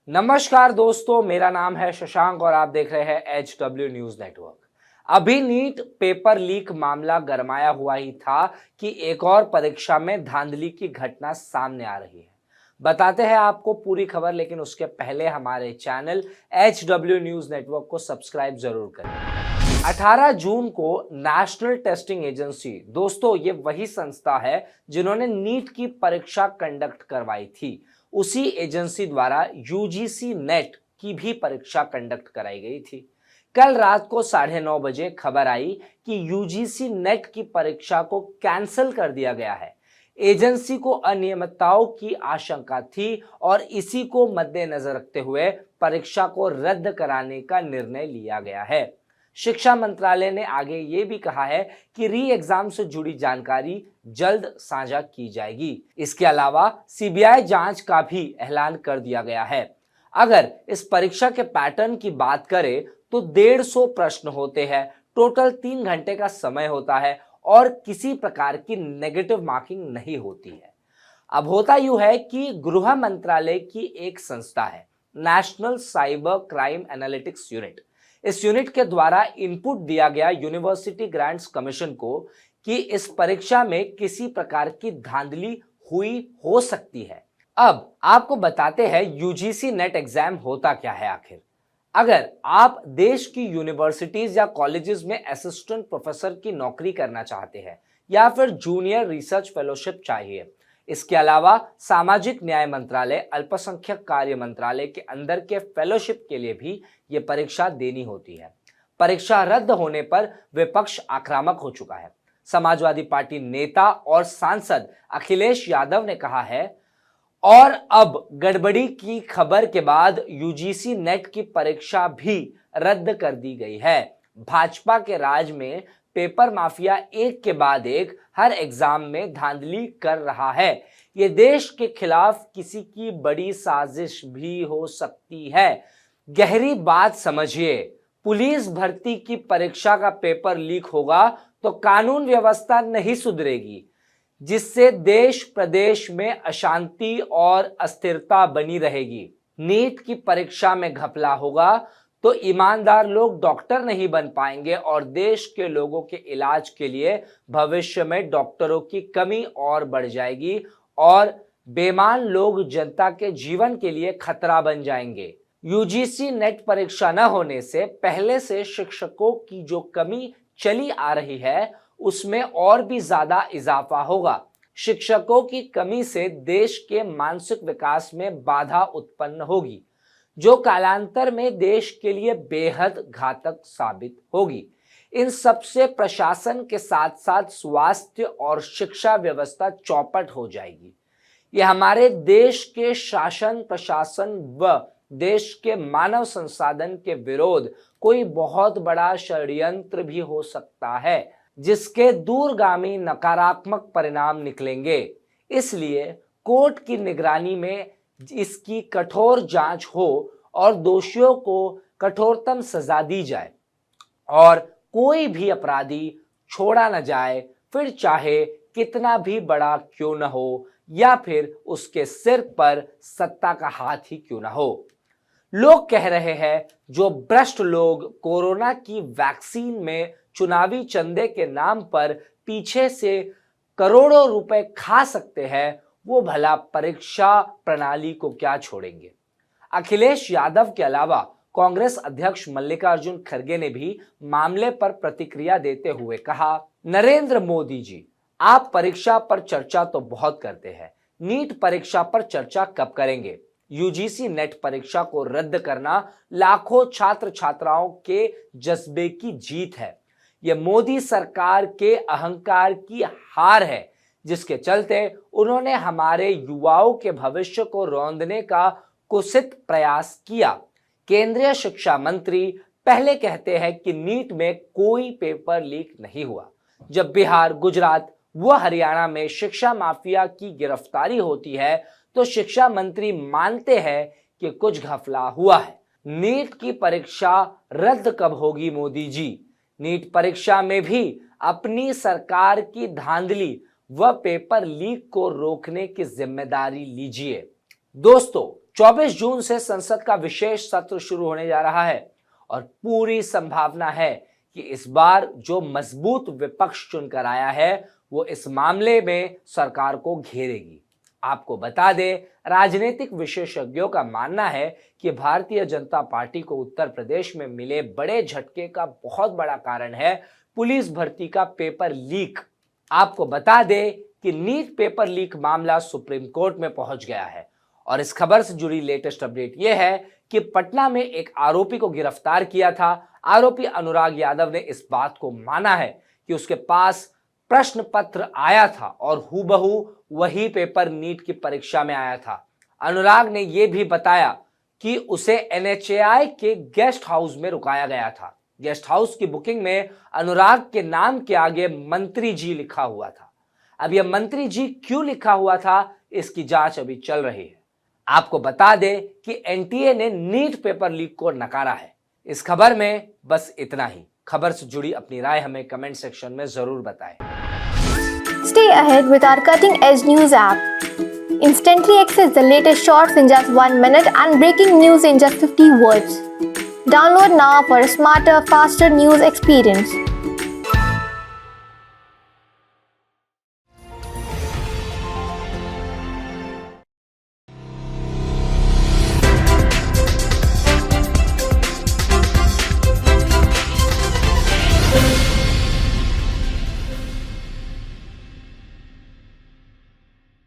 नमस्कार दोस्तों, मेरा नाम है शशांक और आप देख रहे हैं HW न्यूज नेटवर्क। अभी नीट पेपर लीक मामला गरमाया हुआ ही था कि एक और परीक्षा में धांधली की घटना सामने आ रही है। बताते हैं आपको पूरी खबर, लेकिन उसके पहले हमारे चैनल HW न्यूज नेटवर्क को सब्सक्राइब जरूर करें। 18 जून को नेशनल टेस्टिंग एजेंसी, दोस्तों ये वही संस्था है जिन्होंने नीट की परीक्षा कंडक्ट करवाई थी, उसी एजेंसी द्वारा यूजीसी नेट की भी परीक्षा कंडक्ट कराई गई थी। कल रात को 9:30 बजे खबर आई कि यूजीसी नेट की परीक्षा को कैंसिल कर दिया गया है। एजेंसी को अनियमितताओं की आशंका थी और इसी को मद्देनजर रखते हुए परीक्षा को रद्द कराने का निर्णय लिया गया है। शिक्षा मंत्रालय ने आगे ये भी कहा है कि री एग्जाम से जुड़ी जानकारी जल्द साझा की जाएगी। इसके अलावा सीबीआई जांच का भी ऐलान कर दिया गया है। अगर इस परीक्षा के पैटर्न की बात करें तो 150 प्रश्न होते हैं, टोटल 3 घंटे का समय होता है और किसी प्रकार की नेगेटिव मार्किंग नहीं होती है। अब होता यूं है कि गृह मंत्रालय की एक संस्था है, national cyber crime analytics unit. इस यूनिट के द्वारा इनपुट दिया गया यूनिवर्सिटी ग्रांट्स कमीशन को कि इस परीक्षा में किसी प्रकार की धांधली हुई हो सकती है। अब आपको बताते हैं यूजीसी नेट एग्जाम होता क्या है आखिर। अगर आप देश की यूनिवर्सिटीज या कॉलेजेस में असिस्टेंट प्रोफेसर की नौकरी करना चाहते हैं या फिर जूनियर रिसर्च फेलोशिप चाहिए, इसके अलावा सामाजिक न्याय मंत्रालय, अल्पसंख्यक कार्य मंत्रालय के अंदर के फेलोशिप के लिए भी ये परीक्षा देनी होती है। परीक्षा रद्द होने पर विपक्ष आक्रामक हो चुका है। समाजवादी पार्टी नेता और सांसद अखिलेश यादव ने कहा है, और अब गड़बड़ी की खबर के बाद यूजीसी नेट की परीक्षा भी रद्द कर दी गई है। भाजपा के राज में पेपर माफिया एक के बाद एक हर एग्जाम में धांधली कर रहा है। ये देश के खिलाफ किसी की बड़ी साजिश भी हो सकती है। गहरी बात समझिए, पुलिस भर्ती की परीक्षा का पेपर लीक होगा तो कानून व्यवस्था नहीं सुधरेगी, जिससे देश प्रदेश में अशांति और अस्थिरता बनी रहेगी। नीट की परीक्षा में घपला होगा तो ईमानदार लोग डॉक्टर नहीं बन पाएंगे और देश के लोगों के इलाज के लिए भविष्य में डॉक्टरों की कमी और बढ़ जाएगी और बेईमान लोग जनता के जीवन के लिए खतरा बन जाएंगे। यूजीसी नेट परीक्षा न होने से पहले से शिक्षकों की जो कमी चली आ रही है उसमें और भी ज्यादा इजाफा होगा। शिक्षकों की कमी से देश के मानसिक विकास में बाधा उत्पन्न होगी, जो कालांतर में देश के लिए बेहद घातक साबित होगी। इन सबसे प्रशासन के साथ साथ स्वास्थ्य और शिक्षा व्यवस्था चौपट हो जाएगी। ये हमारे देश के शासन प्रशासन व देश के मानव संसाधन के विरोध कोई बहुत बड़ा षड्यंत्र भी हो सकता है, जिसके दूरगामी नकारात्मक परिणाम निकलेंगे। इसलिए कोर्ट की निगरानी में इसकी कठोर जांच हो और दोषियों को कठोरतम सजा दी जाए और कोई भी अपराधी छोड़ा न जाए, फिर चाहे कितना भी बड़ा क्यों न हो या फिर उसके सिर पर सत्ता का हाथ ही क्यों न हो। लोग कह रहे हैं जो भ्रष्ट लोग कोरोना की वैक्सीन में चुनावी चंदे के नाम पर पीछे से करोड़ों रुपए खा सकते हैं, वो भला परीक्षा प्रणाली को क्या छोड़ेंगे। अखिलेश यादव के अलावा कांग्रेस अध्यक्ष मल्लिकार्जुन खड़गे ने भी मामले पर प्रतिक्रिया देते हुए कहा, नरेंद्र मोदी जी, आप परीक्षा पर चर्चा तो बहुत करते हैं, नीट परीक्षा पर चर्चा कब करेंगे। यूजीसी नेट परीक्षा को रद्द करना लाखों छात्र छात्राओं के जज्बे की जीत है। यह मोदी सरकार के अहंकार की हार है, जिसके चलते उन्होंने हमारे युवाओं के भविष्य को रौंदने का कुत्सित प्रयास किया। केंद्रीय शिक्षा मंत्री पहले कहते हैं कि नीट में कोई पेपर लीक नहीं हुआ, जब बिहार, गुजरात व हरियाणा में शिक्षा माफिया की गिरफ्तारी होती है तो शिक्षा मंत्री मानते हैं कि कुछ घपला हुआ है। नीट की परीक्षा रद्द कब होगी मोदी जी? नीट परीक्षा में भी अपनी सरकार की धांधली व पेपर लीक को रोकने की जिम्मेदारी लीजिए। दोस्तों, 24 जून से संसद का विशेष सत्र शुरू होने जा रहा है और पूरी संभावना है कि इस बार जो मजबूत विपक्ष चुनकर आया है वो इस मामले में सरकार को घेरेगी। आपको बता दें, राजनीतिक विशेषज्ञों का मानना है कि भारतीय जनता पार्टी को उत्तर प्रदेश में मिले बड़े झटके का बहुत बड़ा कारण है पुलिस भर्ती का पेपर लीक। आपको बता दें कि नीट पेपर लीक मामला सुप्रीम कोर्ट में पहुंच गया है और इस खबर से जुड़ी लेटेस्ट अपडेट यह है कि पटना में एक आरोपी को गिरफ्तार किया था। आरोपी अनुराग यादव ने इस बात को माना है कि उसके पास प्रश्न पत्र आया था और हूबहू वही पेपर नीट की परीक्षा में आया था। अनुराग ने यह भी बताया कि उसे NHAI के गेस्ट हाउस में रुकाया गया था। गेस्ट हाउस की बुकिंग में अनुराग के नाम के आगे मंत्री जी लिखा हुआ था। अब यह मंत्री जी क्यों लिखा हुआ था, इसकी जांच अभी चल रही है। आपको बता दें कि NTA ने नीट पेपर लीक को नकारा है। इस खबर में बस इतना ही। खबर से जुड़ी अपनी राय हमें कमेंट सेक्शन में जरूर बताएं। Stay ahead with our cutting edge news app. Instantly access the latest shorts in just 1 minute and breaking news in just 50 words. Download now for a smarter, faster news experience.